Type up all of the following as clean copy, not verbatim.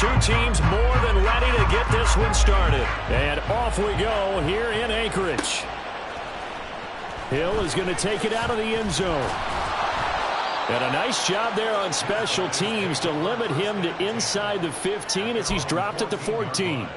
two teams more than ready to get this one started. And off we go here in Anchorage. Hill is going to take it out of the end zone. And a nice job there on special teams to limit him to inside the 15 as he's dropped at the 14.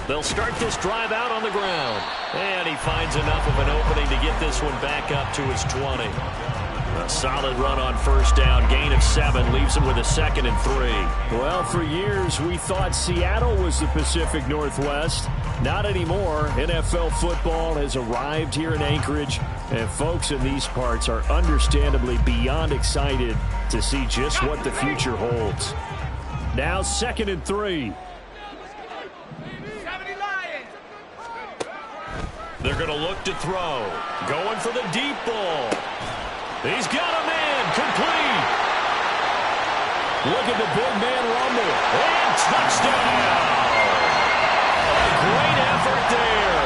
They'll start this drive out on the ground. And he finds enough of an opening to get this one back up to his 20. A solid run on first down. Gain of 7 leaves him with a 2nd and 3. Well, for years we thought Seattle was the Pacific Northwest. Not anymore. NFL football has arrived here in Anchorage. And folks in these parts are understandably beyond excited to see just what the future holds. Now 2nd and 3. They're going to look to throw. Going for the deep ball. He's got a man. Complete. Look at the big man rumble. And touchdown. A great effort there.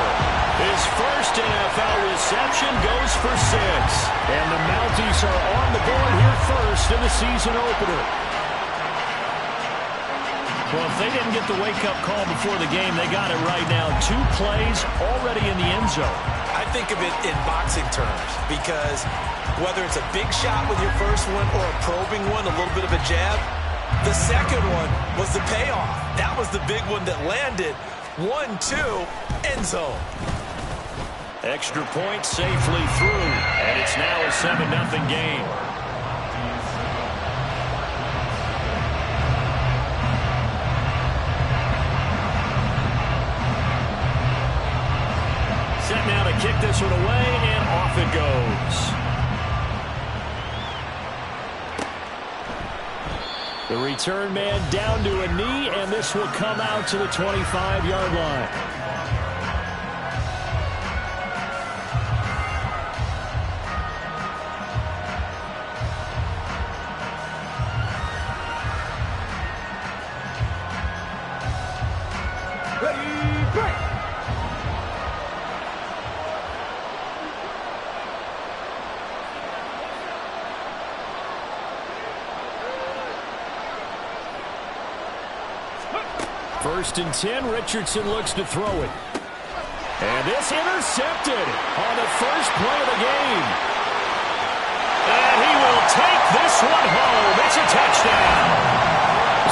His first NFL reception goes for 6. And the Mounties are on the board here first in the season opener. Well, if they didn't get the wake-up call before the game, they got it right now. 2 plays already in the end zone. I think of it in boxing terms because whether it's a big shot with your first one or a probing one, a little bit of a jab, the second one was the payoff. That was the big one that landed. 1-2, end zone. Extra point safely through, and it's now a 7-0 game. Now to kick this one away, and off it goes. The return man down to a knee, and this will come out to the 25-yard line. First and 10, Richardson looks to throw it. And this intercepted on the first play of the game. And he will take this one home. It's a touchdown.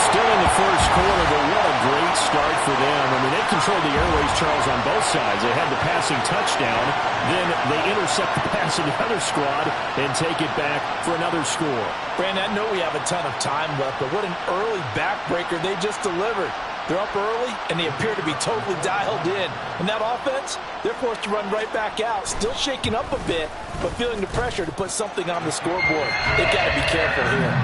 Still in the first quarter, but what a great start for them. I mean, they controlled the airways, Charles, on both sides. They had the passing touchdown. Then they intercept the pass of the other squad and take it back for another score. Brandon, I know we have a ton of time left, but what an early backbreaker they just delivered. They're up early, and they appear to be totally dialed in. And that offense, they're forced to run right back out. Still shaking up a bit, but feeling the pressure to put something on the scoreboard. They've got to be careful here.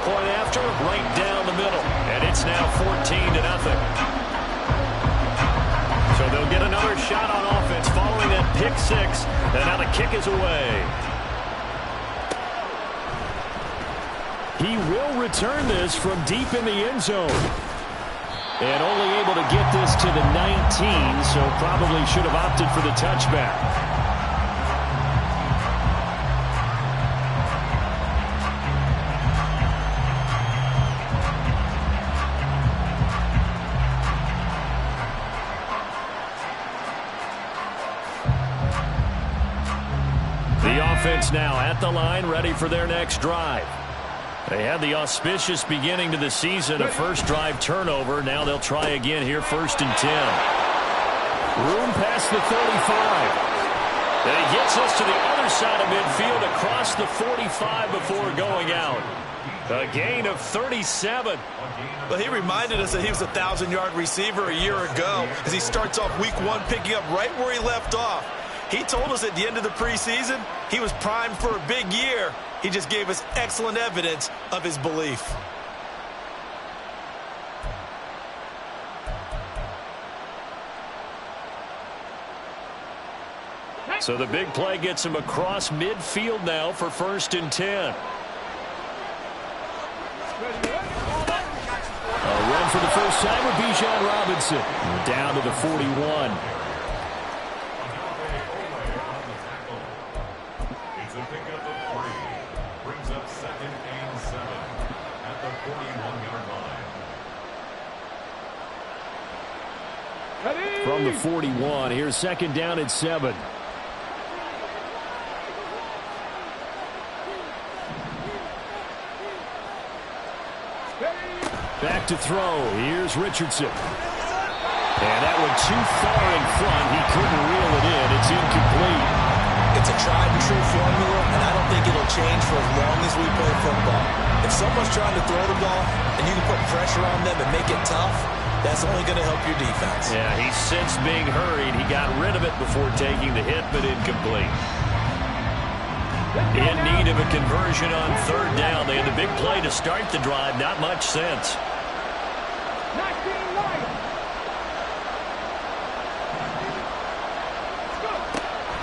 Point after, right down the middle. And it's now 14-0. So they'll get another shot on offense following that pick 6. And now the kick is away. He will return this from deep in the end zone. And only able to get this to the 19, so probably should have opted for the touchback. The offense now at the line, ready for their next drive. They had the auspicious beginning to the season, a first drive turnover. Now they'll try again here, 1st and 10. Room past the 35. And he gets us to the other side of midfield across the 45 before going out. A gain of 37. Well, he reminded us that he was a 1,000-yard receiver a year ago as he starts off week 1 picking up right where he left off. He told us at the end of the preseason he was primed for a big year. He just gave us excellent evidence of his belief. So the big play gets him across midfield now for 1st and 10. A run for the first time with Bijan Robinson. Down to the 41. It's a pickup of 3. Brings up 2nd and 7 at the 41-yard line. From the 41, here's 2nd down and 7. Back to throw. Here's Richardson. And that one too far in front. He couldn't reel it in. It's incomplete. It's a tried-and-true formula, and I don't think it'll change for as long as we play football. If someone's trying to throw the ball and you can put pressure on them and make it tough, that's only going to help your defense. Yeah, he sensed being hurried. He got rid of it before taking the hit, but incomplete. In need of a conversion on 3rd down. They had the big play to start the drive. Not much sense.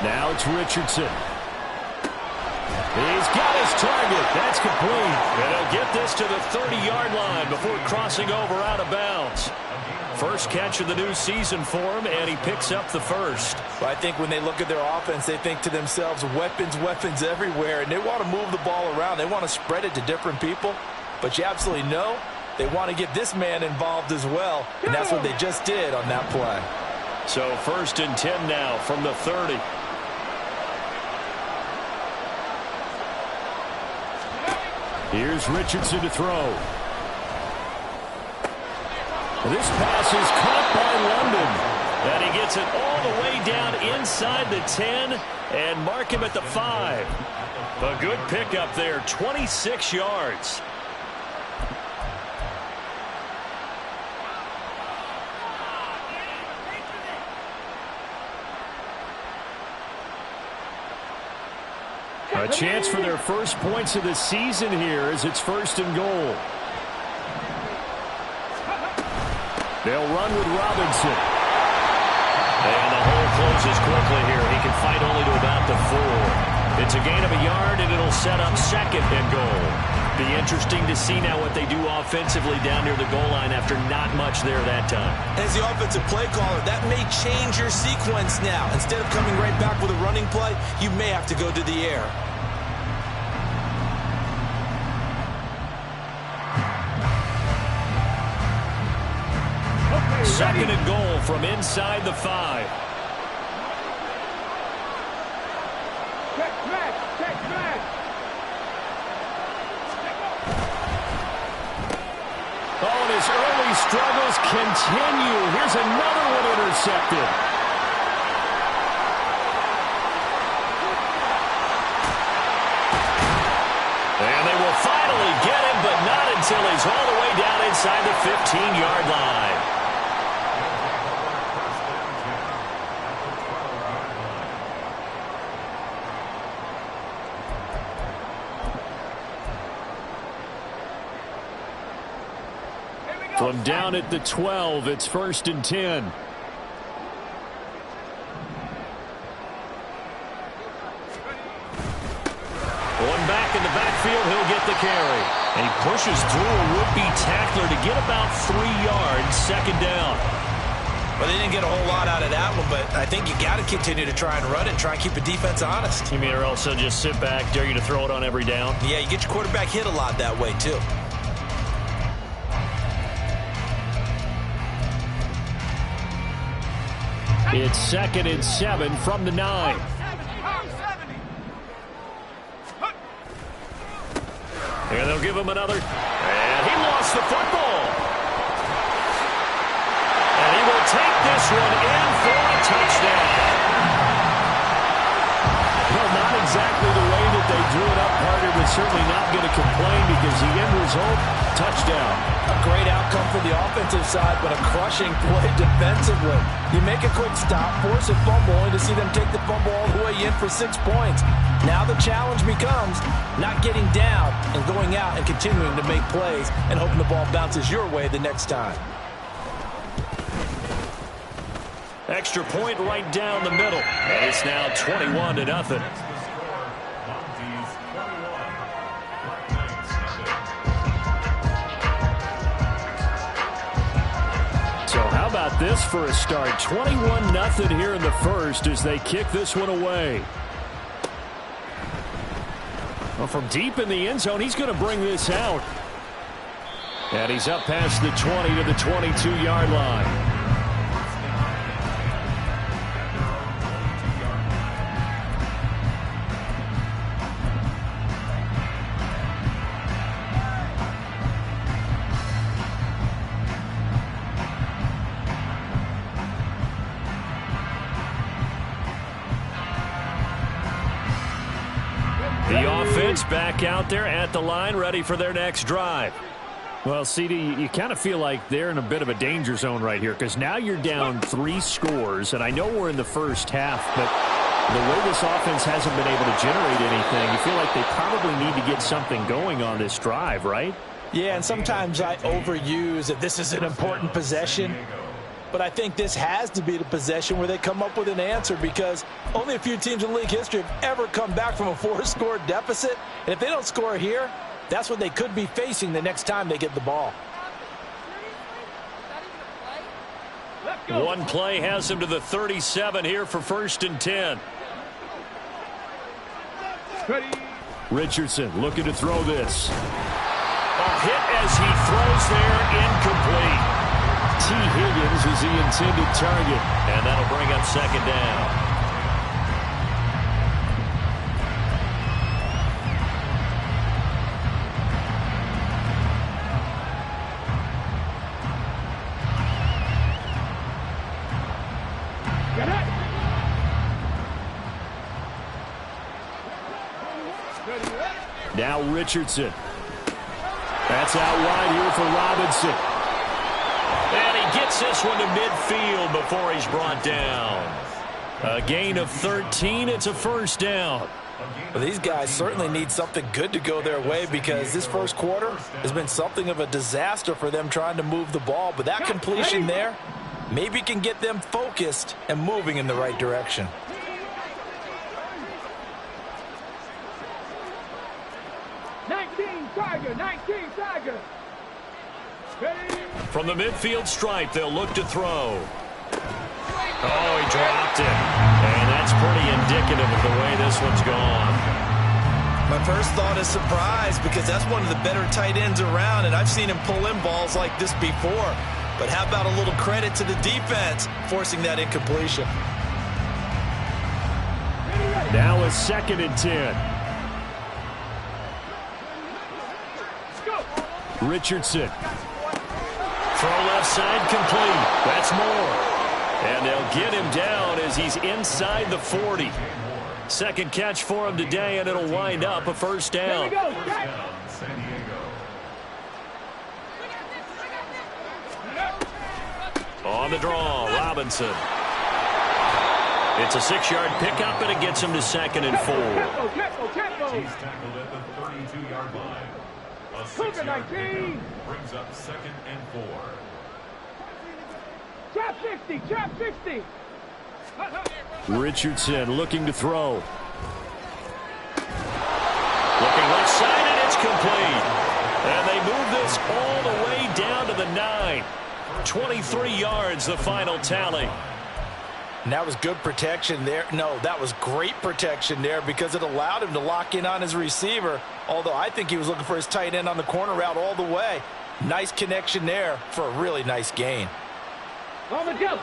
Now it's Richardson. He's got his target. That's complete. And he'll get this to the 30-yard line before crossing over out of bounds. First catch of the new season for him, and he picks up the first. Well, I think when they look at their offense, they think to themselves, weapons, weapons everywhere, and they want to move the ball around. They want to spread it to different people, but you absolutely know they want to get this man involved as well, and that's what they just did on that play. So 1st and 10 now from the 30. Here's Richardson to throw. This pass is caught by London. And he gets it all the way down inside the 10 and mark him at the 5. A good pickup there, 26 yards. A chance for their first points of the season here as it's 1st and goal. They'll run with Robinson. And the hole closes quickly here. He can fight only to about the 4. It's a gain of a yard, and it'll set up 2nd and goal. Be interesting to see now what they do offensively down near the goal line after not much there that time. As the offensive play caller, that may change your sequence now. Instead of coming right back with a running play, you may have to go to the air. Second and goal from inside the 5. Oh, and his early struggles continue. Here's another one intercepted. And they will finally get him, but not until he's all the way down inside the 15-yard line. From down at the 12, it's 1st and 10. One back in the backfield, he'll get the carry. And he pushes through a would-be tackler to get about 3 yards, 2nd down. Well, they didn't get a whole lot out of that one, but I think you got to continue to try and run it and try and keep the defense honest. You mean or else they'll just sit back, dare you to throw it on every down? Yeah, you get your quarterback hit a lot that way, too. It's 2nd and 7 from the 9. And they'll give him another. And he lost the football. And he will take this one in for a touchdown. Well, not exactly the way that they drew it up, Carter, but certainly not going to complain because the end result, touchdown. A great outcome for the offensive side, but a crushing play defensively. You make a quick stop, force a fumble, only to see them take the fumble all the way in for 6 points. Now the challenge becomes not getting down and going out and continuing to make plays and hoping the ball bounces your way the next time. Extra point right down the middle. And it's now 21-0. So how about this for a start? 21-0 here in the first as they kick this one away. Well, from deep in the end zone, he's going to bring this out. And he's up past the 20 to the 22-yard line. The offense back out there at the line, ready for their next drive. Well, CD, you kind of feel like they're in a bit of a danger zone right here because now you're down 3 scores, and I know we're in the first half, but the way this offense hasn't been able to generate anything, you feel like they probably need to get something going on this drive, right? Yeah, and sometimes I overuse that this is an important possession. But I think this has to be the possession where they come up with an answer because only a few teams in league history have ever come back from a 4-score deficit. And if they don't score here, that's what they could be facing the next time they get the ball. One play has him to the 37 here for 1st and 10. Richardson looking to throw this. A hit as he throws there, incomplete. T. Higgins is the intended target, and that'll bring up 2nd down. Now Richardson. That's out wide here for Robinson. And he gets this one to midfield before he's brought down. A gain of 13. It's a 1st down. Well, these guys certainly need something good to go their way because this first quarter has been something of a disaster for them trying to move the ball. But that completion there maybe can get them focused and moving in the right direction. From the midfield stripe, they'll look to throw. Oh, he dropped it. And that's pretty indicative of the way this one's gone. My first thought is surprise because that's one of the better tight ends around, and I've seen him pull in balls like this before. But how about a little credit to the defense forcing that incompletion? Now a 2nd and 10. Richardson. Throw left side complete. That's more. And they'll get him down as he's inside the 40. 2nd catch for him today, and it'll wind up a 1st down. On the draw, Robinson. It's a 6-yard pickup, and it gets him to 2nd and 4. He's tackled at the 32-yard line. A 6-yard pickup brings up 2nd and 4. Trap 60, trap 60. Richardson looking to throw. Looking left side, and it's complete. And they move this all the way down to the 9. 23 yards, the final tally. And that was good protection there. No, that was great protection there because it allowed him to lock in on his receiver, although I think he was looking for his tight end on the corner route all the way. Nice connection there for a really nice gain. On the jump.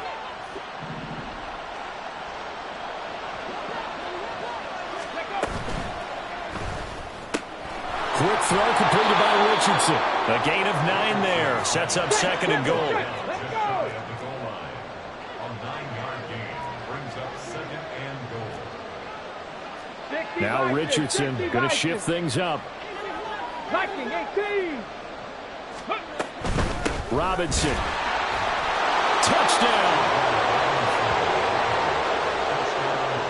Quick throw completed by Richardson. A gain of 9 there. Sets up 2nd and goal. At the goal line. A 9-yard gain brings up 2nd and goal. Now Richardson going to shift things up. Viking 18. Robinson. Touchdown.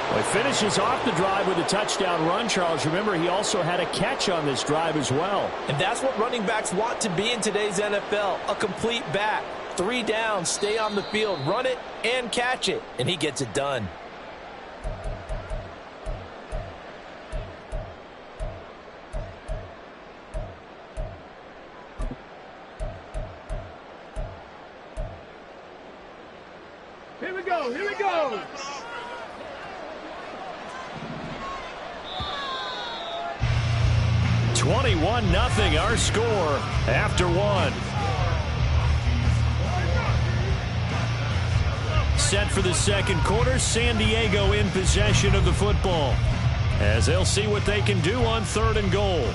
Well, he finishes off the drive with a touchdown run, Charles. Remember, he also had a catch on this drive as well. And that's what running backs want to be in today's NFL, a complete back. 3 downs, stay on the field, run it and catch it, and he gets it done. Here we go, here we go. $21-0 our score after 1. Set for the second quarter, San Diego in possession of the football as they'll see what they can do on 3rd and goal.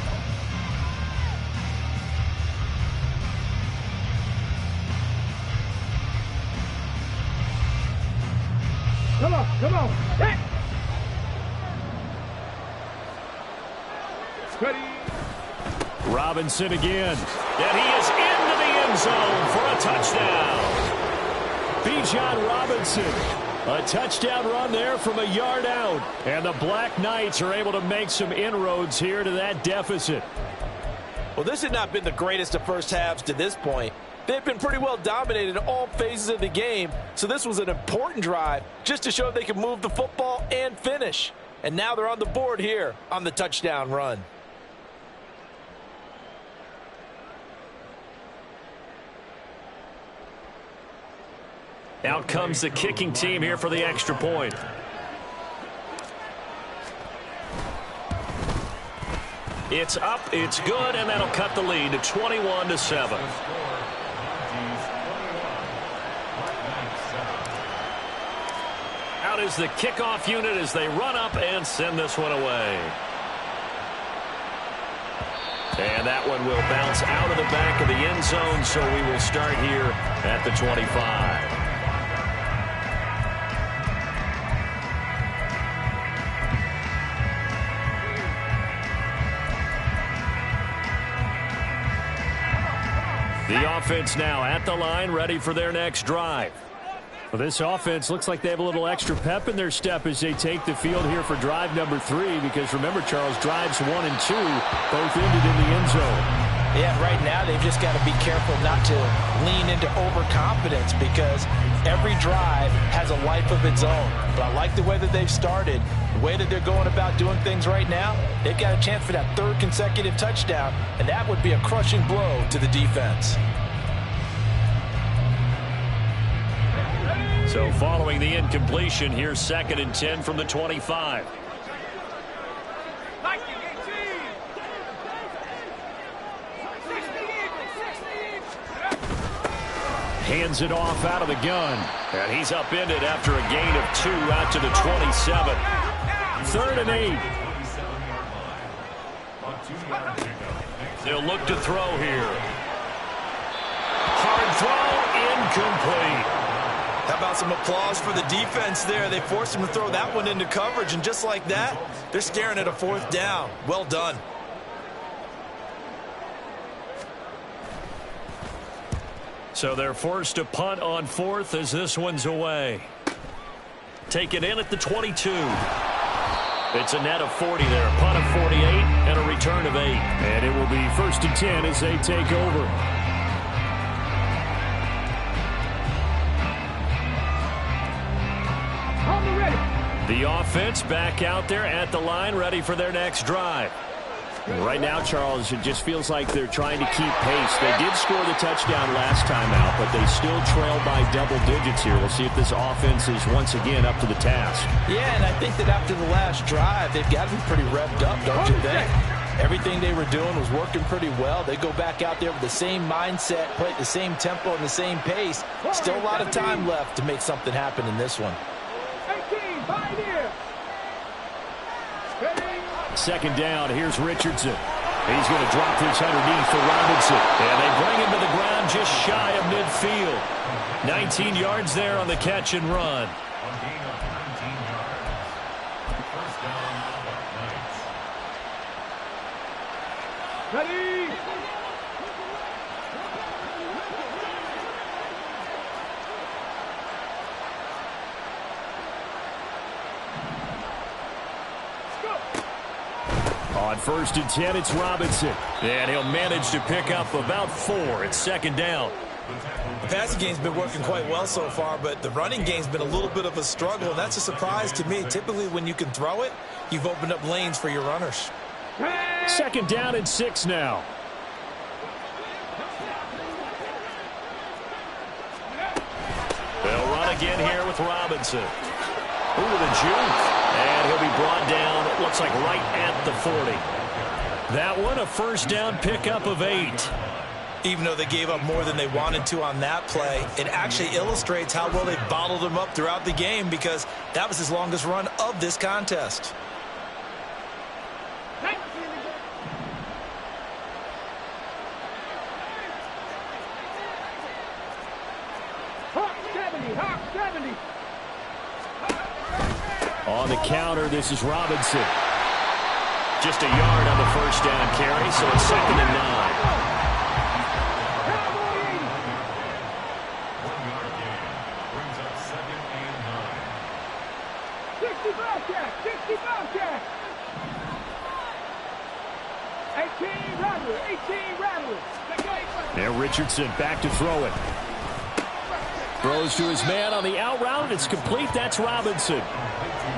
Come on, come on. Hey. Ready. Robinson again. And he is into the end zone for a touchdown. Bijan Robinson. A touchdown run there from a yard out. And the Black Knights are able to make some inroads here to that deficit. Well, this had not been the greatest of first halves to this point. They've been pretty well dominated in all phases of the game, so this was an important drive just to show they can move the football and finish. And now they're on the board here on the touchdown run. Out comes the kicking team here for the extra point. It's up, it's good, and that'll cut the lead to 21-7. Out is the kickoff unit as they run up and send this one away. And that one will bounce out of the back of the end zone, so we will start here at the 25. The offense now at the line, ready for their next drive. Well, this offense looks like they have a little extra pep in their step as they take the field here for drive number 3, because remember, Charles, drives 1 and 2 both ended in the end zone. Yeah, right now they've just got to be careful not to lean into overconfidence, because every drive has a life of its own. But I like the way that they've started, the way that they're going about doing things right now. They've got a chance for that 3rd consecutive touchdown, and that would be a crushing blow to the defense. So following the incompletion, here's 2nd and 10 from the 25. Hands it off out of the gun. And he's upended after a gain of 2 out to the 27. 3rd and 8. They'll look to throw here. Hard throw, incomplete. How about some applause for the defense there? They forced him to throw that one into coverage, and just like that, they're staring at a 4th down. Well done. So they're forced to punt on 4th as this one's away. Take it in at the 22. It's a net of 40 there. A punt of 48 and a return of 8. And it will be 1st and 10 as they take over. The offense back out there at the line, ready for their next drive. Right now, Charles, it just feels like they're trying to keep pace. They did score the touchdown last time out, but they still trail by double digits here. We'll see if this offense is once again up to the task. Yeah, and I think that after the last drive, they've got to be pretty revved up, don't you think? Everything they were doing was working pretty well. They go back out there with the same mindset, play at the same tempo and the same pace. Still a lot of time left to make something happen in this one. 2nd down, here's Richardson. He's going to drop this underneath for Robinson. And they bring him to the ground just shy of midfield. 19 yards there on the catch and run. Ready? On 1st and 10, it's Robinson. And he'll manage to pick up about 4. It's 2nd down. The passing game's been working quite well so far, but the running game's been a little bit of a struggle, and that's a surprise to me. Typically, when you can throw it, you've opened up lanes for your runners. 2nd down and 6 now. They'll run again here with Robinson. Ooh, the juke. And he'll be brought down, it looks like right at the 40. That one, a 1st down pickup of 8. Even though they gave up more than they wanted to on that play, it actually illustrates how well they bottled him up throughout the game, because that was his longest run of this contest. Hawk 70, Hawk 70. On the counter, this is Robinson. Just a yard on the 1st down carry, so it's 2nd and 9. Cowboy 80. 1-yard gain brings up 2nd and 9. 60 Bobcat, 60 Bobcat. 18 Rattler, 18 Rattler. Now Richardson back to throw it. Throws to his man on the out route. It's complete. That's Robinson.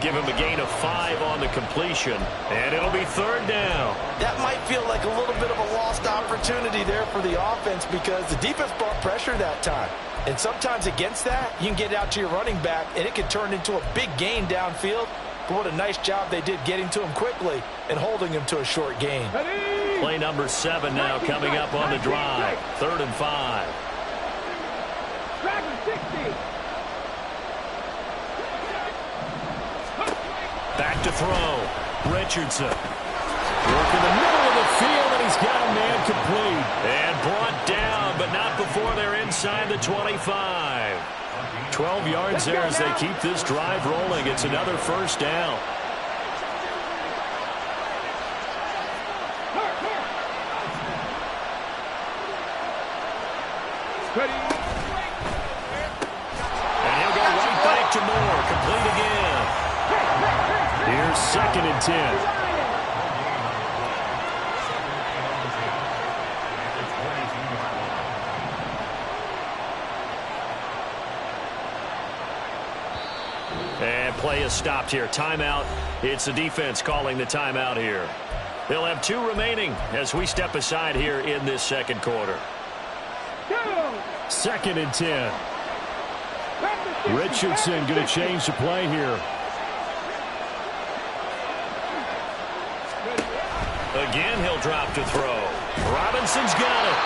Give him a gain of 5 on the completion, and it'll be 3rd down. That might feel like a little bit of a lost opportunity there for the offense, because the defense brought pressure that time. And sometimes against that, you can get out to your running back, and it can turn into a big gain downfield. But what a nice job they did getting to him quickly and holding him to a short gain. Ready? Play number 7 now coming up on the drive. 3rd and 5. Dragon 60. Back to throw. Richardson. Work in the middle of the field, and he's got a man complete. And brought down, but not before they're inside the 25. 12 yards there as they keep this drive rolling. It's another 1st down. Ready? And he'll go right back to Moore. Complete again. Here's 2nd and 10. And play is stopped here. Timeout. It's the defense calling the timeout here. They'll have 2 remaining as we step aside here in this 2nd quarter. 2nd and 10. Richardson going to change the play here. Again, he'll drop to throw. Robinson's got it.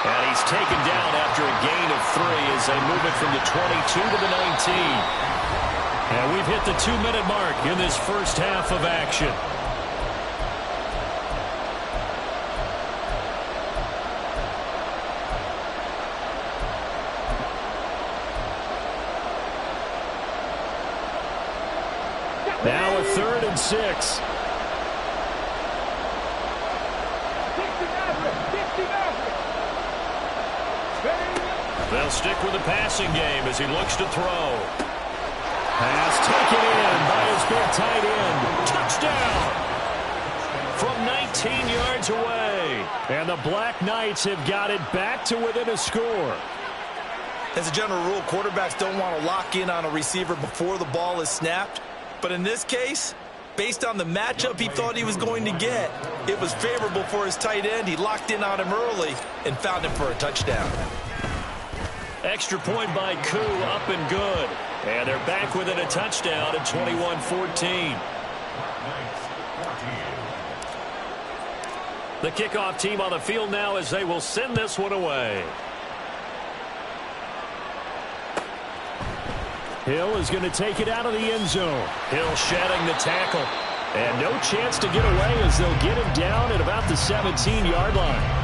And he's taken down after a gain of 3 as they move it from the 22 to the 19. And we've hit the 2-minute mark in this first half of action. Now a 3rd and 6. They'll stick with the passing game as he looks to throw. Pass taken in by his big tight end. Touchdown! From 19 yards away. And the Black Knights have got it back to within a score. As a general rule, quarterbacks don't want to lock in on a receiver before the ball is snapped. But in this case, based on the matchup he thought he was going to get, it was favorable for his tight end. He locked in on him early and found him for a touchdown. Extra point by Koo, up and good. And they're back within a touchdown at 21-14. The kickoff team on the field now as they will send this one away. Hill is going to take it out of the end zone. Hill shedding the tackle. And no chance to get away as they'll get him down at about the 17-yard line.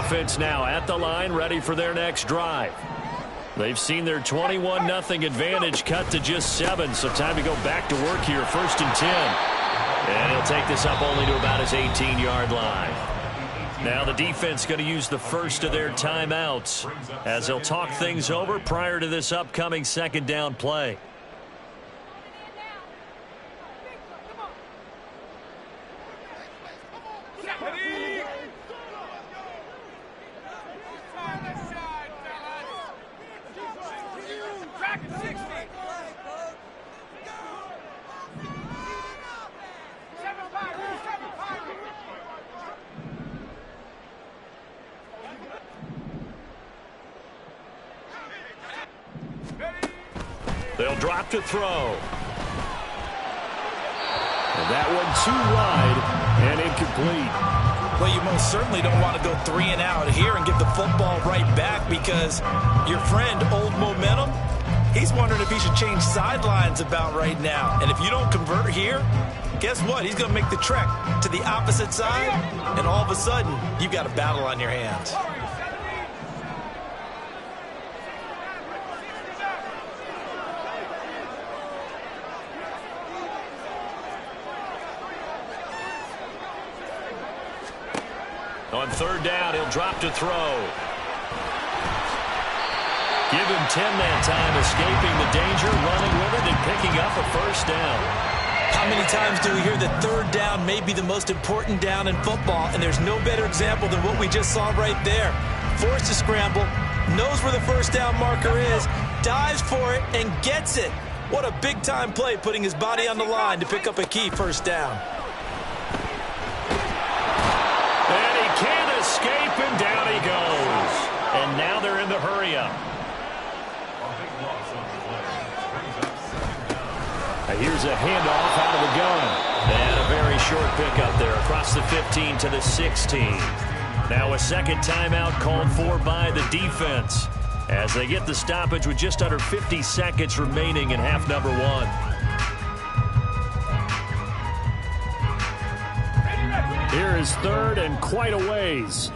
offense now at the line, ready for their next drive. They've seen their 21-0 advantage cut to just 7, so time to go back to work here. 1st and 10. And he'll take this up only to about his 18-yard line. Now the defense going to use the first of their timeouts as they'll talk things over prior to this upcoming 2nd down play. They'll drop to throw. And that one too wide and incomplete. Well, you most certainly don't want to go 3 and out here and give the football right back, because your friend, Old Momentum, he's wondering if he should change sidelines about right now. And if you don't convert here, guess what? He's going to make the trek to the opposite side, and all of a sudden, you've got a battle on your hands. On 3rd down, he'll drop to throw. Give him 10 that time, escaping the danger, running with it, and picking up a 1st down. How many times do we hear that 3rd down may be the most important down in football, and there's no better example than what we just saw right there. Forced to scramble, knows where the 1st down marker is, dives for it, and gets it. What a big-time play, putting his body on the line to pick up a key 1st down. And he can't escape, and down he goes. And now they're in the hurry-up. Here's a handoff out of the gun. And a very short pickup there across the 15 to the 16. Now a 2nd timeout called for by the defense as they get the stoppage with just under 50 seconds remaining in half number 1. Here is 3rd and quite a ways.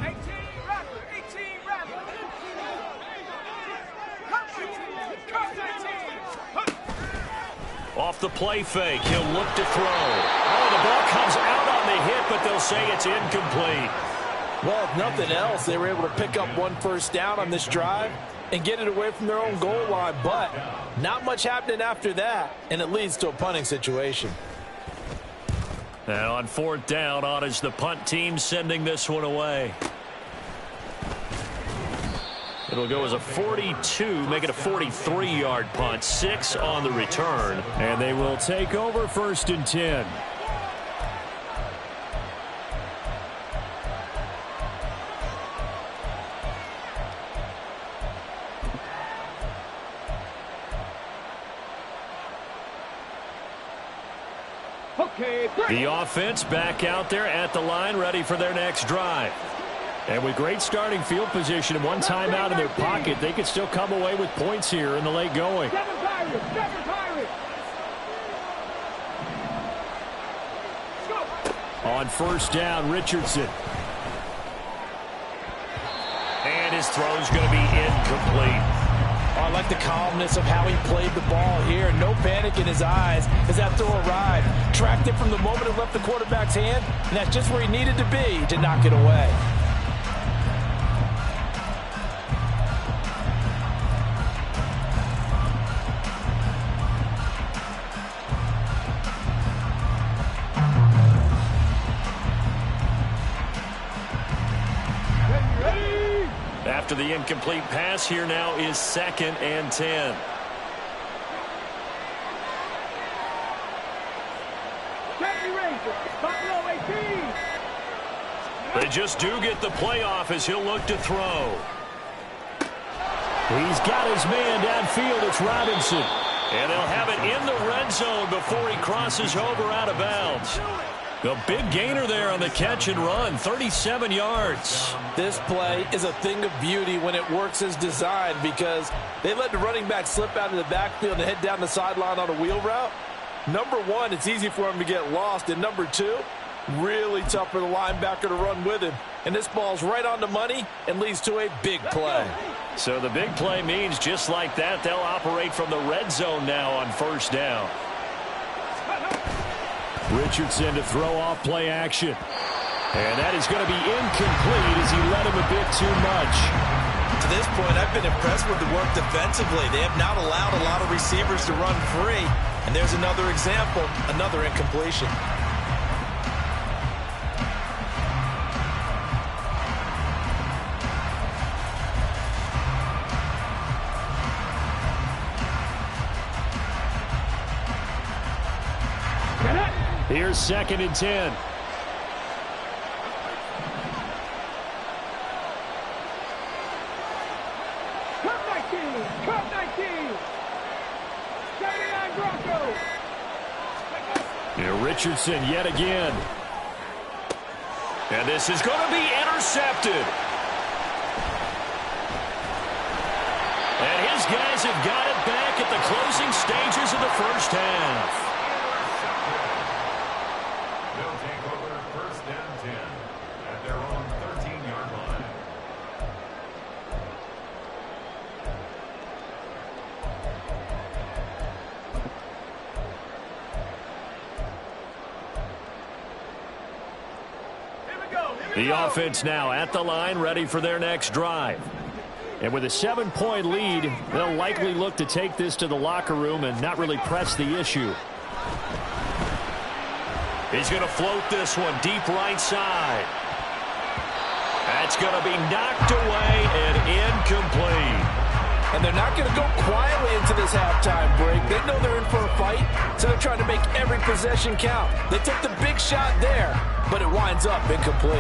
Off the play fake, he'll look to throw. Oh, the ball comes out on the hit, but they'll say it's incomplete. Well, if nothing else, they were able to pick up 1 1st down on this drive and get it away from their own goal line. But not much happening after that, and it leads to a punting situation. And on 4th down, on is the punt team sending this one away. It'll go as a 42, make it a 43-yard punt. 6 on the return. And they will take over 1st and 10. The offense back out there at the line, ready for their next drive. And with great starting field position and 1 timeout in their pocket, they could still come away with points here in the late going. On 1st down, Richardson. And his throw's going to be incomplete. Oh, I like the calmness of how he played the ball here. No panic in his eyes as that throw arrived. Tracked it from the moment it left the quarterback's hand, and that's just where he needed to be to knock it away. After the incomplete pass, here now is 2nd and 10. They just do get the playoff as he'll look to throw. He's got his man downfield. It's Robinson. And they'll have it in the red zone before he crosses over out of bounds. A big gainer there on the catch and run, 37 yards. This play is a thing of beauty when it works as designed, because they let the running back slip out of the backfield and head down the sideline on a wheel route. Number 1, it's easy for him to get lost. And number 2, really tough for the linebacker to run with him. And this ball's right on the money and leads to a big play. So the big play means just like that, they'll operate from the red zone now on first down. Richardson to throw off play action. And that is going to be incomplete as he led him a bit too much. To this point, I've been impressed with the work defensively. They have not allowed a lot of receivers to run free. And there's another example, another incompletion. Here's 2nd and 10. Cut 19. 79 Broncos. Here Richardson yet again. And this is going to be intercepted. And his guys have got it back at the closing stages of the first half. They'll take over 1st and 10 at their own 13-yard line. The offense now at the line, ready for their next drive. And with a 7-point lead, they'll likely look to take this to the locker room and not really press the issue. He's going to float this one deep right side. That's going to be knocked away and incomplete. And they're not going to go quietly into this halftime break. They know they're in for a fight, so they're trying to make every possession count. They took the big shot there, but it winds up incomplete.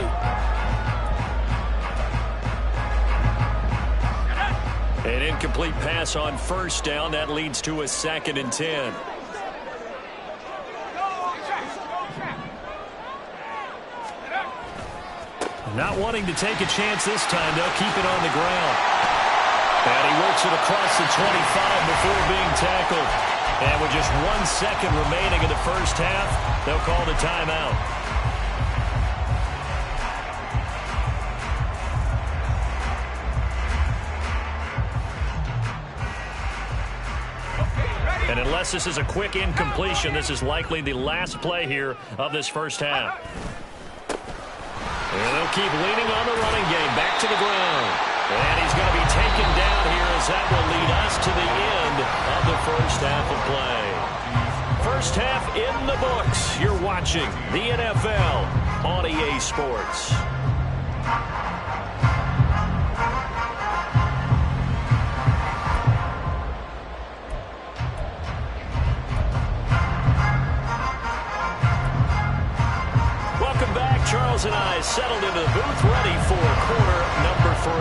An incomplete pass on first down. That leads to a 2nd and 10. Not wanting to take a chance this time. They'll keep it on the ground. And he works it across the 25 before being tackled. And with just 1 second remaining in the first half, they'll call the timeout. And unless this is a quick incompletion, this is likely the last play here of this first half. And they'll keep leaning on the running game. Back to the ground. And he's going to be taken down here as that will lead us to the end of the first half of play. First half in the books. You're watching the NFL on EA Sports. Welcome back. Charles and I settled into the booth, ready for quarter number 3.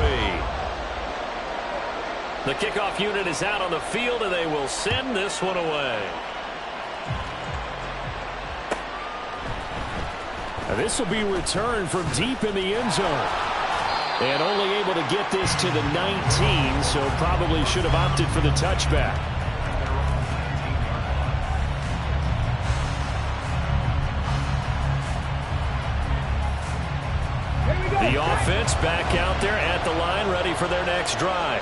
The kickoff unit is out on the field, and they will send this one away. This will be returned from deep in the end zone. And only able to get this to the 19, so probably should have opted for the touchback. The offense back out there at the line, ready for their next drive.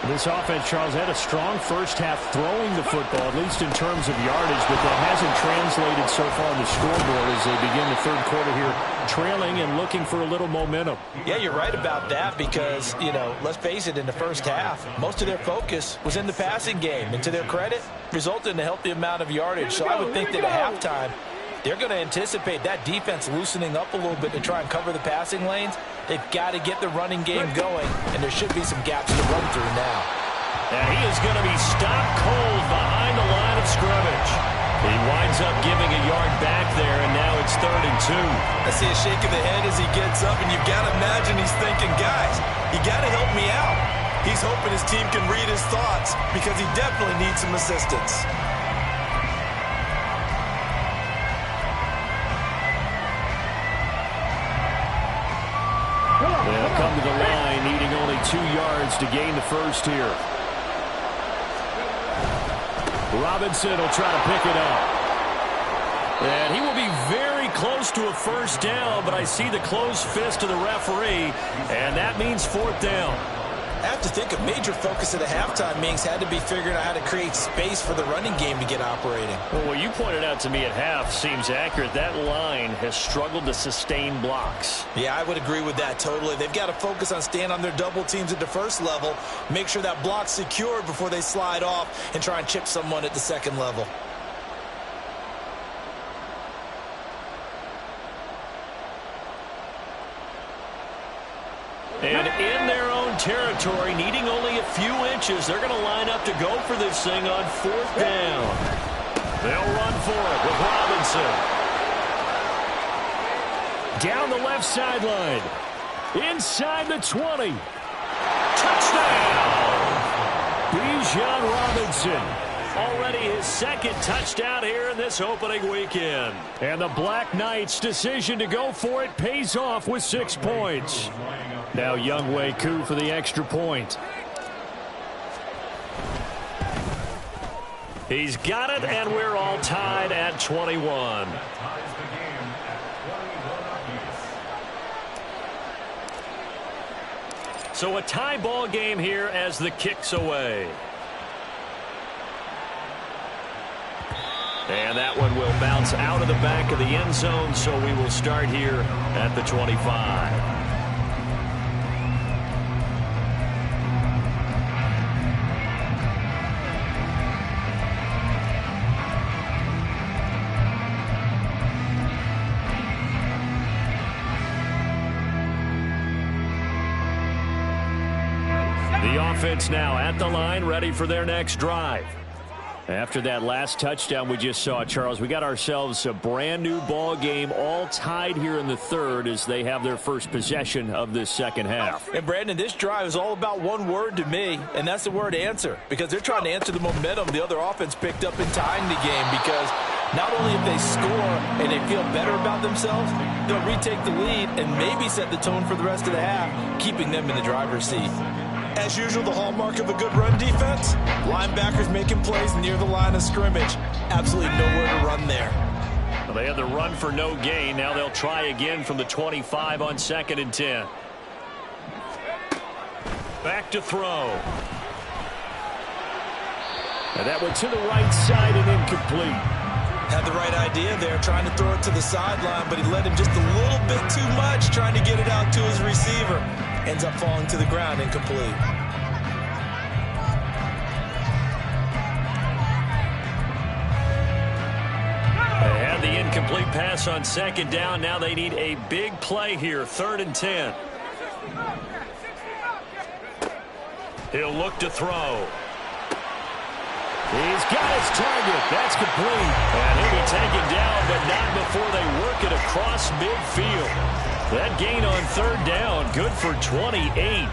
This offense, Charles, had a strong first half throwing the football, at least in terms of yardage, but that hasn't translated so far on the scoreboard as they begin the third quarter here, trailing and looking for a little momentum. Yeah, you're right about that because, let's face it, in the first half, most of their focus was in the passing game. And to their credit, resulted in a healthy amount of yardage. So I would think that at halftime, they're going to anticipate that defense loosening up a little bit to try and cover the passing lanes. They've got to get the running game going, and there should be some gaps to run through now. And he is going to be stopped cold behind the line of scrimmage. He winds up giving a yard back there, and now it's 3rd and 2. I see a shake of the head as he gets up, and you've got to imagine he's thinking, guys, you got to help me out. He's hoping his team can read his thoughts because he definitely needs some assistance. They'll come to the line, needing only 2 yards to gain the first here. Robinson will try to pick it up. And he will be very close to a first down, but I see the closed fist of the referee, and that means fourth down. I have to think a major focus of the halftime meetings had to be figuring out how to create space for the running game to get operating. Well, what you pointed out to me at half seems accurate. That line has struggled to sustain blocks. Yeah, I would agree with that totally. They've got to focus on staying on their double teams at the first level, make sure that block's secured before they slide off and try and chip someone at the second level. And in their own territory, needing only a few inches, they're going to line up to go for this thing on fourth down. They'll run for it with Robinson. Down the left sideline. Inside the 20. Touchdown! Bijan Robinson. Already his second touchdown here in this opening weekend. And the Black Knights' decision to go for it pays off with 6 points. Now Younghoe Koo for the extra point. He's got it, and we're all tied at 21. So a tie ball game here as the kick's away. And that one will bounce out of the back of the end zone, so we will start here at the 25. The offense now at the line, ready for their next drive. After that last touchdown we just saw, Charles, we got ourselves a brand new ball game, all tied here in the third as they have their first possession of this second half. And Brandon, this drive is all about one word to me, and that's the word answer, because they're trying to answer the momentum the other offense picked up in tying the game, because not only if they score and they feel better about themselves, they'll retake the lead and maybe set the tone for the rest of the half, keeping them in the driver's seat. As usual, the hallmark of a good run defense, linebackers making plays near the line of scrimmage. Absolutely nowhere to run there. Well, they had the run for no gain. Now they'll try again from the 25 on 2nd and 10. Back to throw. And that went to the right side and incomplete. Had the right idea there, trying to throw it to the sideline, but he led him just a little bit too much, trying to get it out to his receiver. Ends up falling to the ground, incomplete. They had the incomplete pass on 2nd down. Now they need a big play here, 3rd and 10. He'll look to throw. He's got his target. That's complete. And he'll be taken down, but not before they work it across midfield. That gain on 3rd down, good for 28.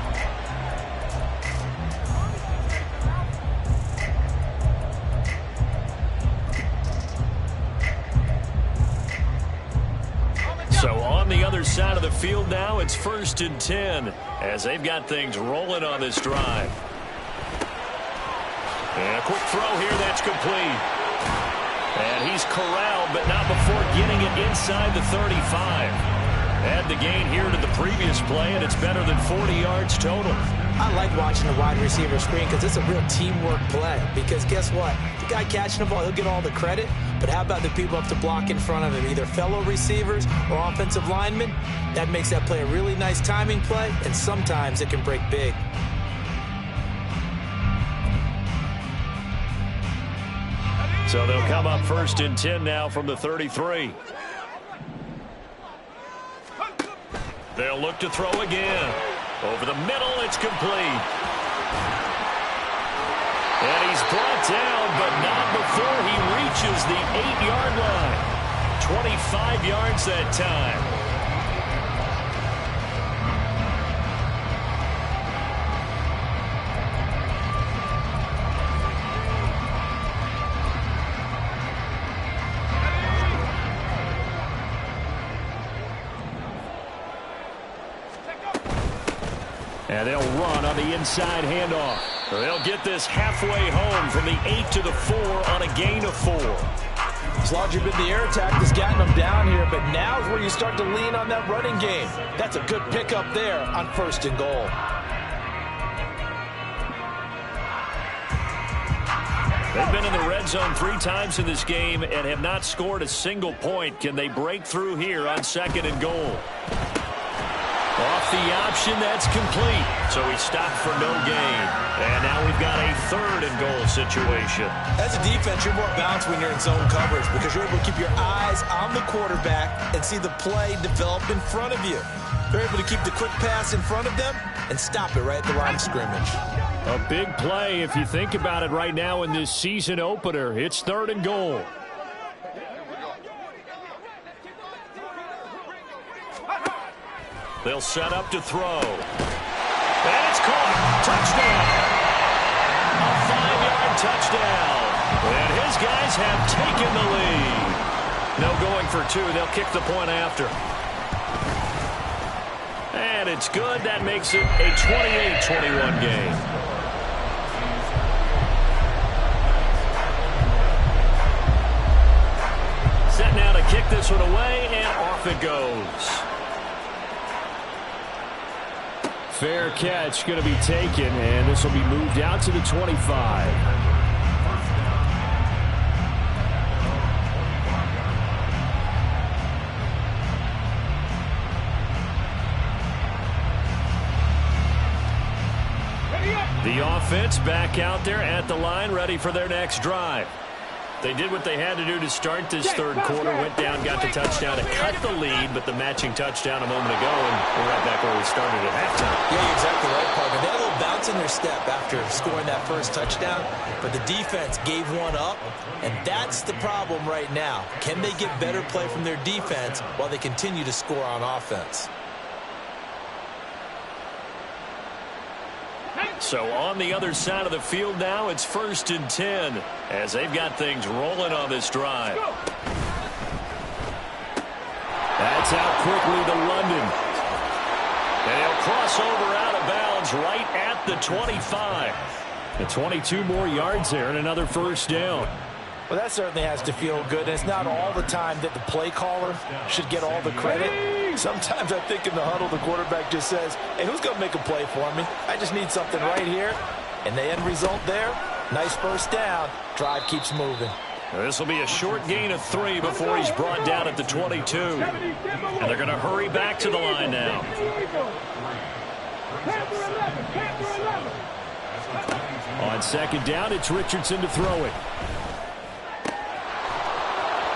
So on the other side of the field now, it's 1st and 10 as they've got things rolling on this drive. And a quick throw here, that's complete. And he's corralled, but not before getting it inside the 35. Add the gain here to the previous play, and it's better than 40 yards total. I like watching the wide receiver screen because it's a real teamwork play. Because guess what? The guy catching the ball, he'll get all the credit. But how about the people up to block in front of him, either fellow receivers or offensive linemen? That makes that play a really nice timing play, and sometimes it can break big. So they'll come up 1st and 10 now from the 33. They'll look to throw again. Over the middle, it's complete. And he's brought down, but not before he reaches the 8-yard line. 25 yards that time. And they'll run on the inside handoff. They'll get this halfway home from the 8 to the 4 on a gain of 4. It's largely been the air attack that's gotten them down here, but now is where you start to lean on that running game. That's a good pickup there on 1st and goal. They've been in the red zone 3 times in this game and have not scored a single point. Can they break through here on 2nd and goal? Off the option, that's complete. So he stopped for no gain. And now we've got a 3rd and goal situation. As a defense, you're more balanced when you're in zone coverage because you're able to keep your eyes on the quarterback and see the play develop in front of you. They're able to keep the quick pass in front of them and stop it right at the line of scrimmage. A big play if you think about it right now in this season opener. It's 3rd and goal. They'll set up to throw. And it's caught. Touchdown. A 5-yard touchdown. And his guys have taken the lead. No going for 2. They'll kick the point after. And it's good. That makes it a 28-21 game. Set now to kick this one away, and off it goes. Fair catch going to be taken, and this will be moved out to the 25. The offense back out there at the line, ready for their next drive. They did what they had to do to start this 3rd quarter, went down, got the touchdown to cut the lead, but the matching touchdown a moment ago, and we're right back where we started at halftime. Yeah, you're exactly right, Parker. They had a little bounce in their step after scoring that first touchdown, but the defense gave one up, and that's the problem right now. Can they get better play from their defense while they continue to score on offense? So on the other side of the field now, it's 1st and 10 as they've got things rolling on this drive. That's out quickly to London. And he'll cross over out of bounds right at the 25. And 22 more yards there and another 1st down. Well, that certainly has to feel good. And it's not all the time that the play caller should get all the credit. Sometimes I think in the huddle, the quarterback just says, hey, who's going to make a play for me? I just need something right here. And the end result there, nice 1st down. Drive keeps moving. This will be a short gain of 3 before he's brought down at the 22. And they're going to hurry back to the line now. On 2nd down, it's Richardson to throw it.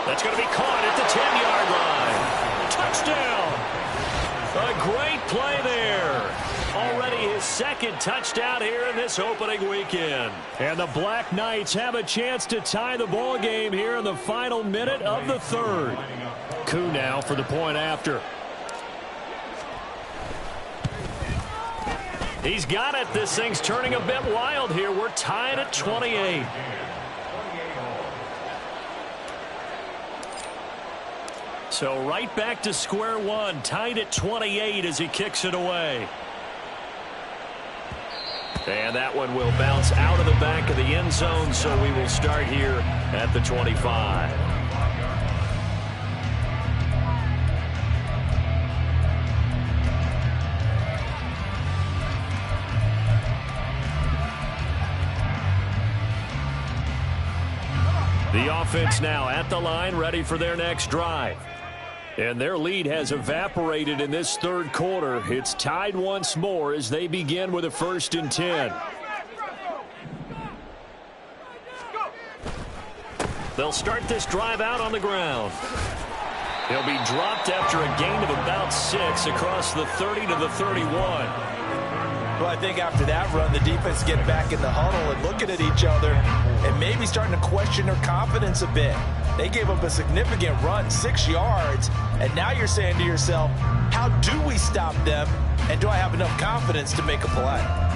That's going to be caught at the 10-yard line. Touchdown! A great play there. Already his 2nd touchdown here in this opening weekend. And the Black Knights have a chance to tie the ball game here in the final minute of the 3rd. Koo now for the point after. He's got it. This thing's turning a bit wild here. We're tied at 28. So right back to square one, tied at 28 as he kicks it away. And that one will bounce out of the back of the end zone, so we will start here at the 25. The offense now at the line, ready for their next drive. And their lead has evaporated in this 3rd quarter. It's tied once more as they begin with a 1st and 10. They'll start this drive out on the ground. He'll be dropped after a gain of about 6 across the 30 to the 31. Well, I think after that run, the defense is getting back in the huddle and looking at each other and maybe starting to question their confidence a bit. They gave up a significant run, 6 yards, and now you're saying to yourself, how do we stop them, and do I have enough confidence to make a play?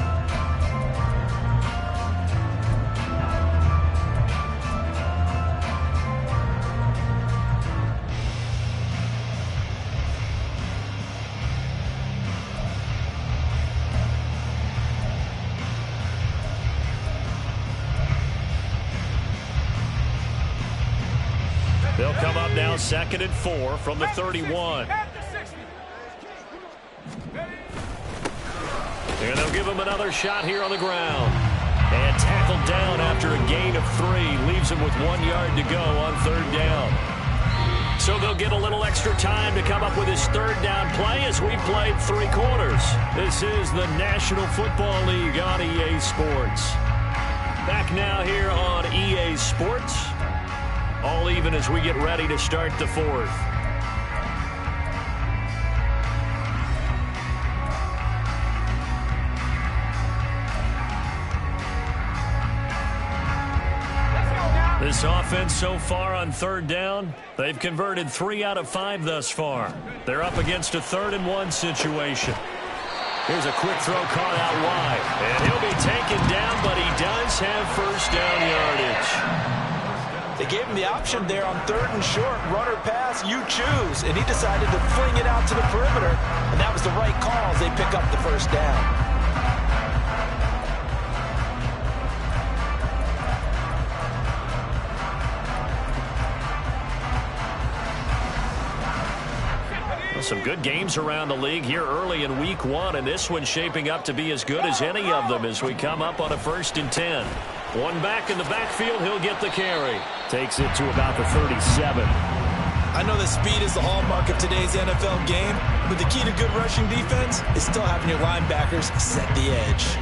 come up now 2nd and 4 from the 31. And they'll give him another shot here on the ground. And tackled down after a gain of 3. Leaves him with 1 yard to go on 3rd down. So they'll get a little extra time to come up with his 3rd down play as we played 3 quarters. This is the National Football League on EA Sports. Back now here on EA Sports. All even as we get ready to start the 4th. This offense so far on 3rd down, they've converted 3 out of 5 thus far. They're up against a 3rd and 1 situation. Here's a quick throw caught out wide. And he'll be taken down, but he does have 1st down yardage. They gave him the option there on 3rd and short. Run or pass, you choose. And he decided to fling it out to the perimeter. And that was the right call as they pick up the 1st down. Some good games around the league here early in week 1, and this one's shaping up to be as good as any of them as we come up on a 1st and 10. One back in the backfield, he'll get the carry. Takes it to about the 37. I know that speed is the hallmark of today's NFL game, but the key to good rushing defense is still having your linebackers set the edge.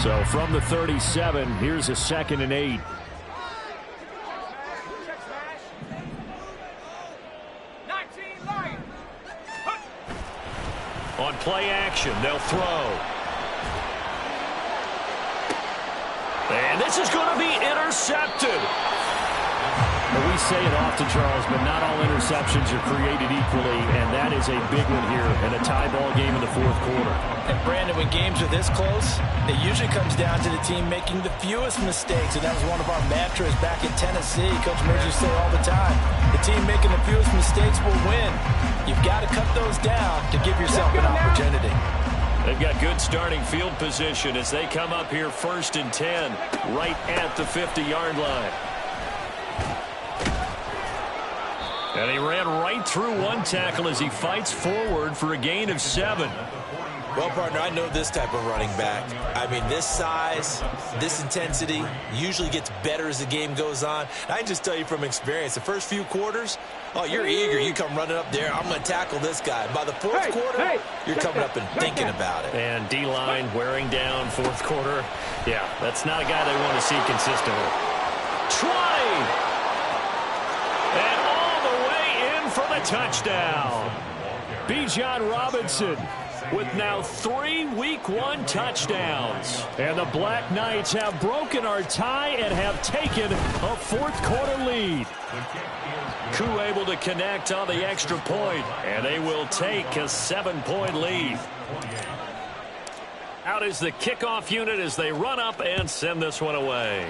So from the 37, here's a 2nd and 8. On play action, they'll throw. And this is going to be intercepted. Well, we say it often, Charles, but not all interceptions are created equally, and that is a big one here in a tie ball game in the 4th quarter. And Brandon, when games are this close, it usually comes down to the team making the fewest mistakes, and that was one of our mantras back in Tennessee. Coach Merger say all the time, the team making the fewest mistakes will win. You've got to cut those down to give yourself an opportunity. They've got good starting field position as they come up here 1st and 10, right at the 50-yard line. And he ran right through one tackle as he fights forward for a gain of 7. Well, partner, I know this type of running back. I mean, this size, this intensity usually gets better as the game goes on. And I can just tell you from experience, the first few quarters, oh, you're eager. You come running up there. I'm going to tackle this guy. By the 4th quarter, you're coming up and thinking about it. And D-line wearing down 4th quarter. Yeah, that's not a guy they want to see consistently. 20! And all the way in for the touchdown. Bijan Robinson with now 3 Week 1 touchdowns. And the Black Knights have broken our tie and have taken a 4th quarter lead. Koo able to connect on the extra point, and they will take a 7-point lead. Out is the kickoff unit as they run up and send this one away.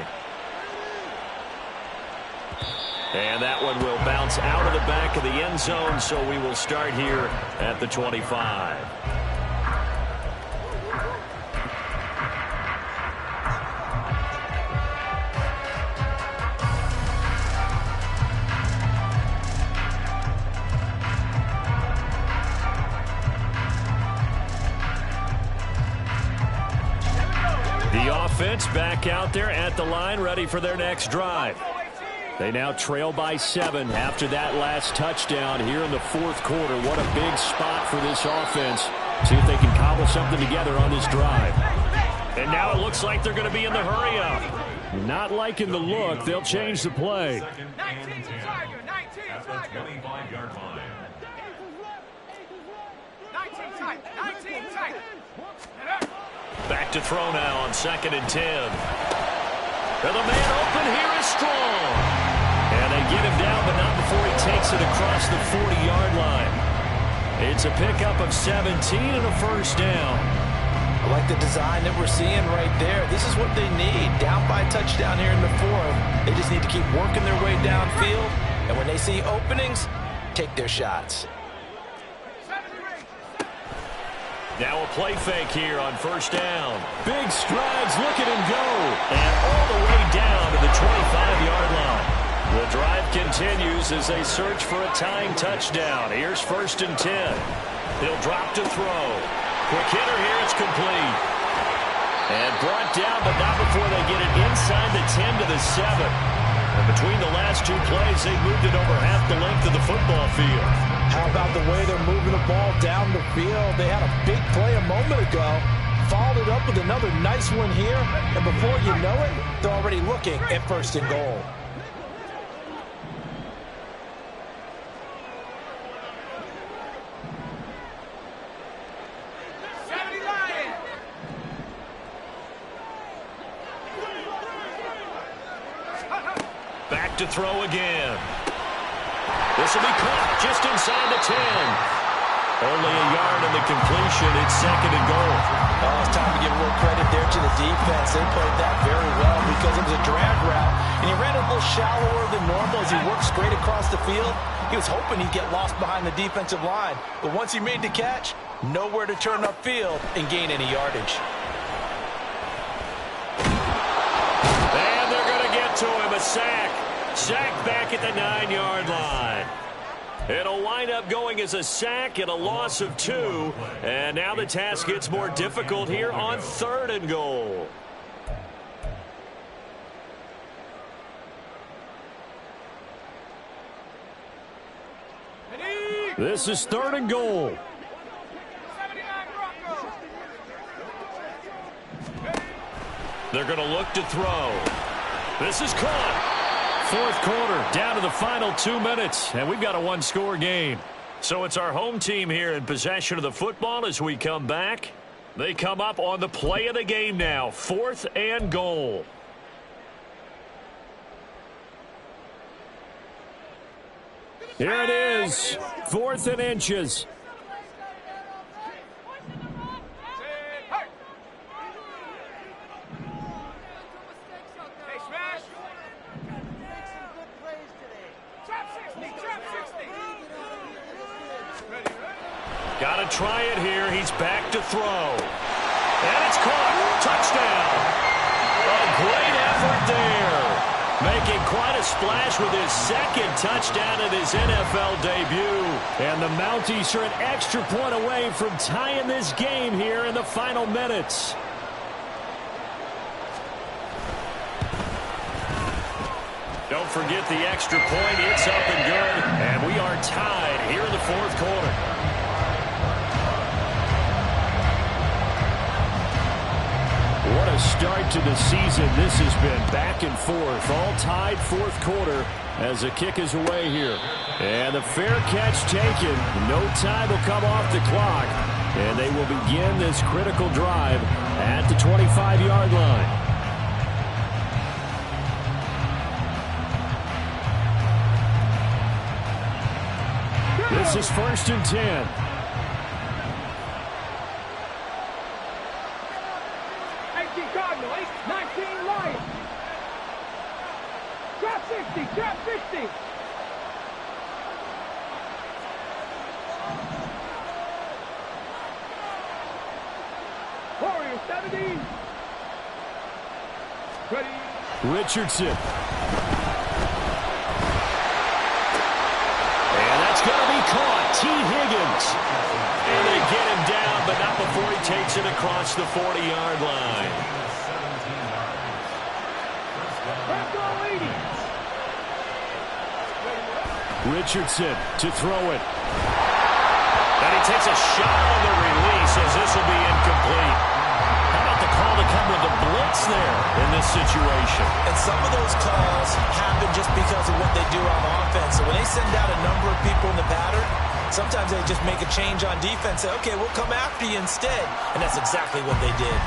And that one will bounce out of the back of the end zone, so we will start here at the 25. The offense back out there at the line, ready for their next drive. They now trail by 7 after that last touchdown here in the 4th quarter. What a big spot for this offense. See if they can cobble something together on this drive. And now it looks like they're going to be in the hurry-up. Not liking the look. They'll change the play. 19 Tiger, 19 at the 25-yard line. 19 tight, 19 tight. Back to throw now on 2nd and 10. And the man open here is Strong. And they get him down, but not before he takes it across the 40-yard line. It's a pickup of 17 and a 1st down. I like the design that we're seeing right there. This is what they need. Down by a touchdown here in the 4th. They just need to keep working their way downfield. And when they see openings, take their shots. Now a play fake here on first down. Big strides. Look at him go. And all the way down to the 25-yard line. The drive continues as they search for a tying touchdown. Here's 1st and 10. He'll drop to throw. Quick hitter here. It's complete. And brought down, but not before they get it inside the 10 to the 7. And between the last two plays, they moved it over half the length of the football field. How about the way they're moving the ball down the field? They had a big play a moment ago. Followed it up with another nice one here. And before you know it, they're already looking at 1st and goal. Back to throw again. This will be caught just inside the 10. Only a yard in the completion. It's 2nd and goal. Oh, it's time to give a little credit there to the defense. They played that very well because it was a drag route, and he ran a little shallower than normal as he worked straight across the field. He was hoping he'd get lost behind the defensive line, but once he made the catch, nowhere to turn upfield and gain any yardage. And they're going to get to him. A sack. Sack back at the 9-yard line. It'll wind up going as a sack and a loss of 2. And now the task gets more difficult here on 3rd and goal. This is 3rd and goal. They're going to look to throw. This is caught. 4th quarter, down to the final 2 minutes, and we've got a one-score game. So it's our home team here in possession of the football as we come back. They come up on the play of the game now, 4th and goal. Here it is, 4th and inches. Got to try it here. He's back to throw. And it's caught. Touchdown. A great effort there. Making quite a splash with his 2nd touchdown in his NFL debut. And the Mounties are an extra point away from tying this game here in the final minutes. Don't forget the extra point. It's up and good. And we are tied here in the 4th quarter. What a start to the season. This has been back and forth. All tied 4th quarter as the kick is away here. And the fair catch taken. No time will come off the clock. And they will begin this critical drive at the 25-yard line. This is 1st and 10. Drop 60. Warrior 70. Ready. Richardson. And that's going to be caught. T. Higgins. And they get him down, but not before he takes it across the 40-yard line. Richardson to throw it. And he takes a shot on the release as this will be incomplete. How about the call to come with the blitz there in this situation? And some of those calls happen just because of what they do on offense. So when they send out a number of people in the pattern, sometimes they just make a change on defense. Say, okay, we'll come after you instead. And that's exactly what they did.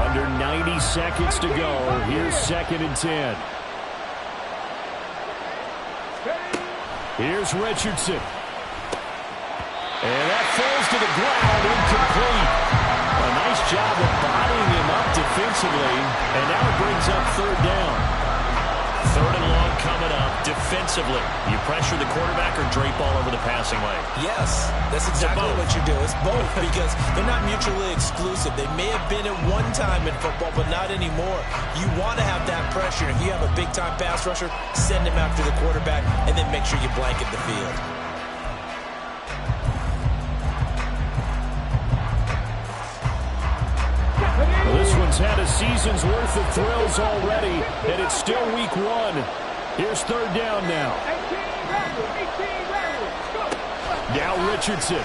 Under 90 seconds to go. Here's 2nd and 10. Here's Richardson. And that falls to the ground, incomplete. A nice job of bodying him up defensively. And now it brings up 3rd down. 3rd and long coming up defensively. You pressure the quarterback or drape all over the passing lane? Yes, that's exactly what you do. It's both because they're not mutually exclusive. They may have been at one time in football, but not anymore. You want to have that pressure. If you have a big-time pass rusher, send him after the quarterback, and then make sure you blanket the field. This one's had a season's worth of thrills already, and it's still week 1. Here's third down now. Now Richardson.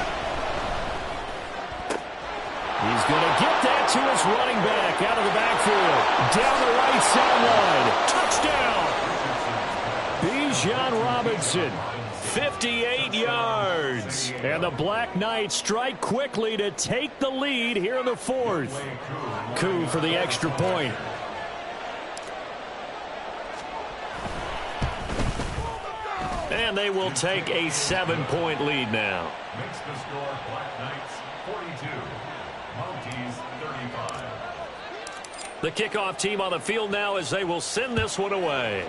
He's going to get that to his running back out of the backfield. Down the right sideline. Touchdown. Bijan Robinson. 58 yards. And the Black Knights strike quickly to take the lead here in the 4th. Koo for the extra point. And they will take a 7-point lead now. Makes the score Black Knights 42, Mounties 35. The kickoff team on the field now as they will send this one away.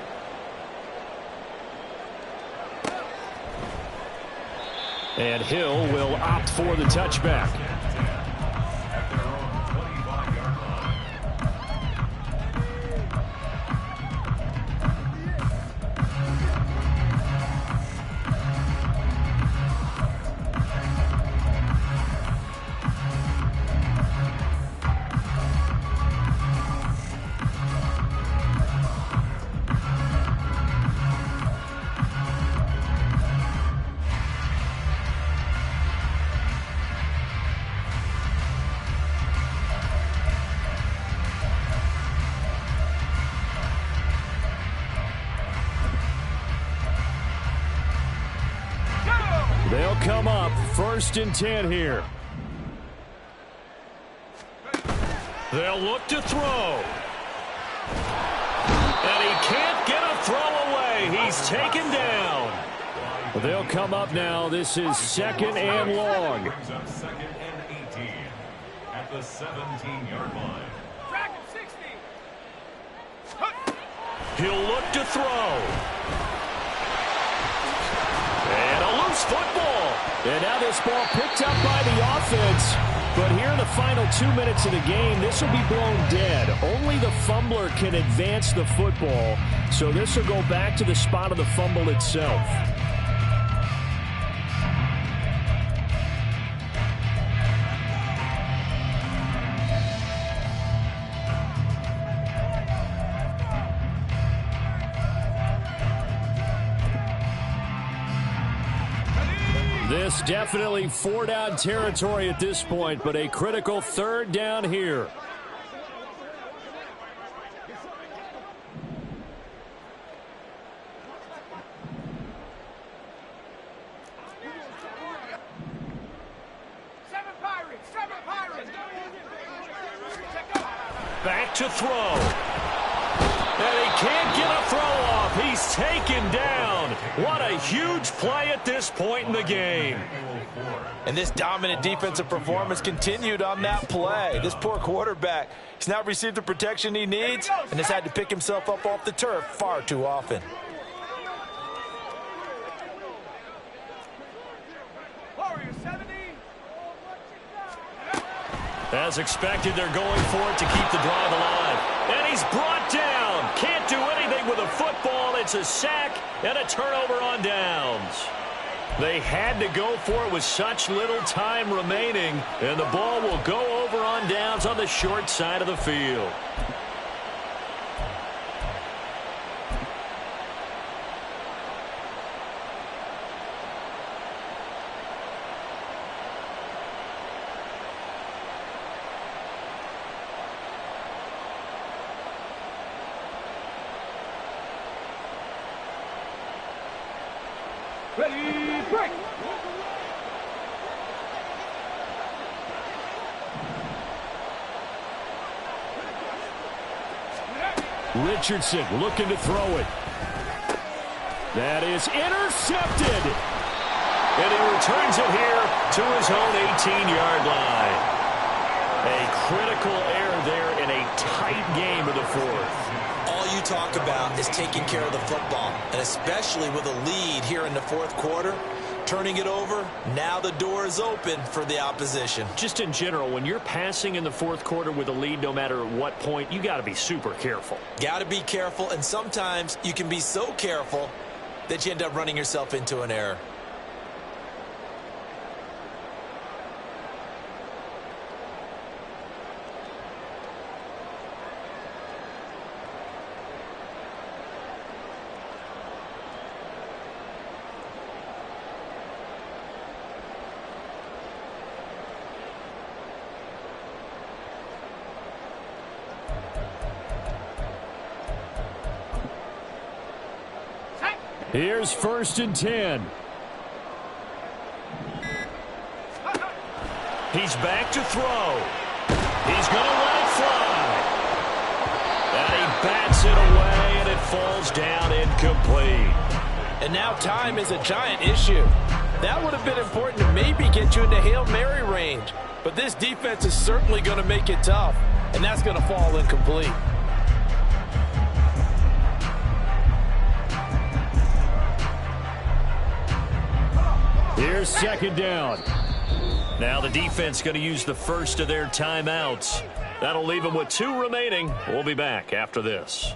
And Hill will opt for the touchback. At their own 25-yard line. They'll come up 1st and 10 here. They'll look to throw. And he can't get a throw away. He's taken down. They'll come up now. This is 2nd and long. Brings up 2nd and 18 at the 17-yard line. Track him 60. He'll look to throw. And a loose football. And now this ball picked up by the offense. But here in the final 2 minutes of the game, this will be blown dead. Only the fumbler can advance the football. So this will go back to the spot of the fumble itself. This definitely 4-down territory at this point, but a critical 3rd down here. Seven Pirates. Back to throw. And he can't get a throw off. He's taken down. What a huge play at this point in the game. And this dominant defensive performance continued on that play. This poor quarterback has not received the protection he needs and has had to pick himself up off the turf far too often. Warriors 70. As expected, they're going for it to keep the drive alive. And he's brought down. Can't do anything with a football. It's a sack and a turnover on downs. They had to go for it with such little time remaining. And the ball will go over on downs on the short side of the field. Ready, break. Richardson looking to throw it. That is intercepted. And he returns it here to his own 18-yard line. A critical error there in a tight game of the fourth. All you talk about is taking care of the football, and especially with a lead here in the fourth quarter, turning it over, now the door is open for the opposition. Just in general, when you're passing in the fourth quarter with a lead, no matter at what point, you got to be super careful. Got to be careful, and sometimes you can be so careful that you end up running yourself into an error. Here's 1st and 10. He's back to throw. He's going to let it fly. And he bats it away, and it falls down incomplete. And now time is a giant issue. That would have been important to maybe get you into Hail Mary range. But this defense is certainly going to make it tough, and that's going to fall incomplete. Here's 2nd down. Now the defense going to use the first of their timeouts. That'll leave them with 2 remaining. We'll be back after this.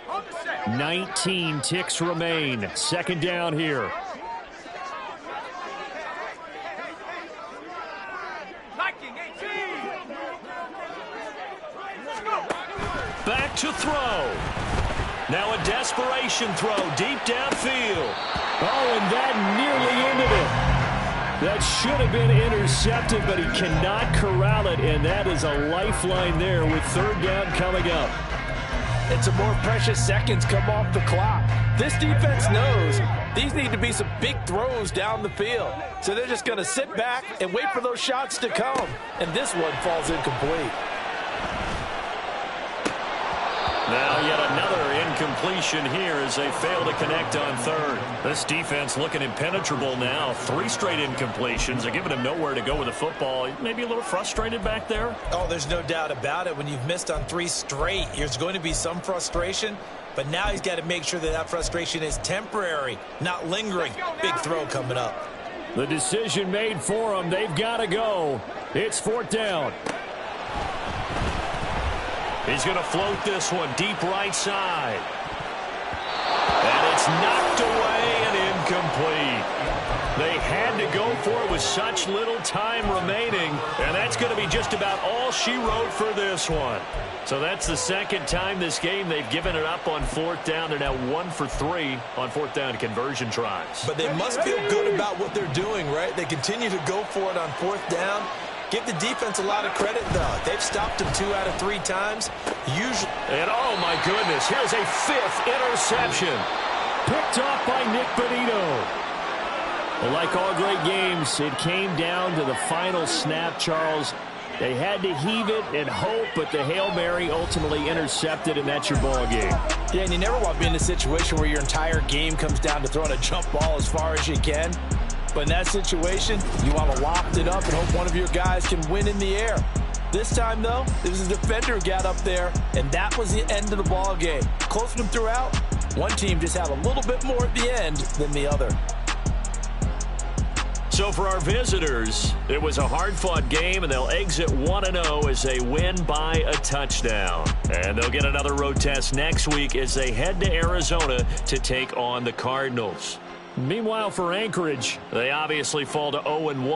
On the 19 ticks remain. 2nd down here. Liking 18. Let's go. Back to throw. Now a desperation throw deep downfield. Oh, and that nearly ended it. That should have been intercepted, but he cannot corral it, and that is a lifeline there with 3rd down coming up. It's a more precious seconds come off the clock. This defense knows these need to be some big throws down the field. So they're just going to sit back and wait for those shots to come. And this one falls incomplete. Now yet another incompletion here as they fail to connect on 3rd. This defense looking impenetrable now. 3 straight incompletions. They're giving him nowhere to go with the football. Maybe a little frustrated back there. Oh, there's no doubt about it. When you've missed on 3 straight, there's going to be some frustration. But now he's got to make sure that that frustration is temporary, not lingering. Big throw coming up. The decision made for him. They've got to go. It's 4th down. He's going to float this one deep right side. And it's knocked away and incomplete. They had to go for it with such little time remaining, and that's going to be just about all she wrote for this one. So that's the 2nd time this game they've given it up on 4th down. They're now 1 for 3 on 4th down conversion tries. But they must feel good about what they're doing, right? They continue to go for it on 4th down. Give the defense a lot of credit, though. They've stopped him 2 out of 3 times. Usually. And, oh, my goodness, here's a 5th interception. Picked off by Nick Bonito. Well, like all great games, it came down to the final snap, Charles. They had to heave it and hope, but the Hail Mary ultimately intercepted, and that's your ball game. Yeah, and you never want to be in a situation where your entire game comes down to throwing a jump ball as far as you can. But in that situation, you want to lock it up and hope one of your guys can win in the air. This time, though, there was a defender who got up there, and that was the end of the ball game. Close to them throughout. One team just had a little bit more at the end than the other. So for our visitors, it was a hard-fought game, and they'll exit 1-0 as they win by a touchdown. And they'll get another road test next week as they head to Arizona to take on the Cardinals. Meanwhile, for Anchorage, they obviously fall to 0-1.